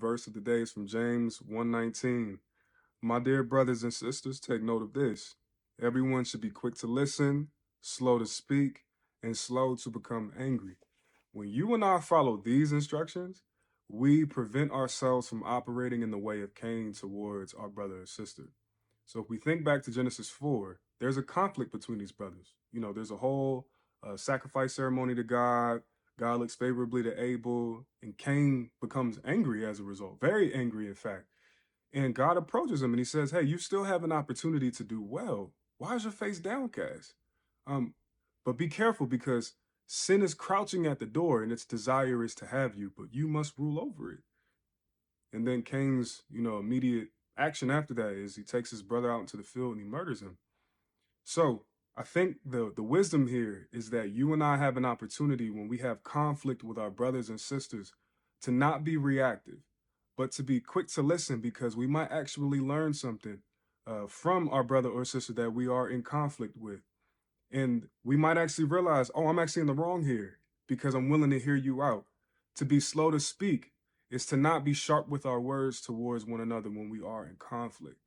verse of the day is from James 1:19. My dear brothers and sisters, take note of this. Everyone should be quick to listen, slow to speak, and slow to become angry. When you and I follow these instructions, we prevent ourselves from operating in the way of Cain towards our brother or sister. So if we think back to Genesis 4, there's a conflict between these brothers. There's a whole sacrifice ceremony to God. God looks favorably to Abel, and Cain becomes angry as a result, very angry, in fact. And God approaches him and he says, "Hey, you still have an opportunity to do well. Why is your face downcast? Um, but be careful because sin is crouching at the door and its desire is to have you, but you must rule over it." And then Cain's, immediate action after that is he takes his brother out into the field and he murders him. So I think the wisdom here is that you and I have an opportunity when we have conflict with our brothers and sisters to not be reactive, but to be quick to listen because we might actually learn something from our brother or sister that we are in conflict with. And we might actually realize, oh, I'm actually in the wrong here because I'm willing to hear you out. To be slow to speak is to not be sharp with our words towards one another when we are in conflict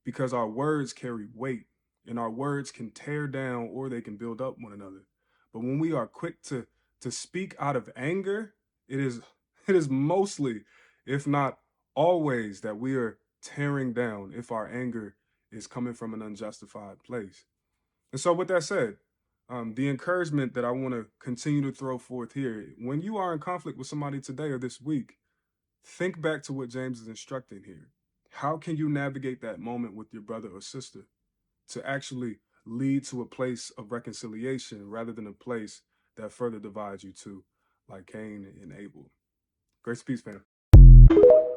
because our words carry weight and our words can tear down or they can build up one another. But when we are quick to speak out of anger, it is it is mostly, if not always, that we are tearing down if our anger is coming from an unjustified place. And so with that said, the encouragement that I want to continue to throw forth here, when you are in conflict with somebody today or this week, think back to what James is instructing here. How can you navigate that moment with your brother or sister to actually lead to a place of reconciliation rather than a place that further divides you two, like Cain and Abel? Grace and peace, fam.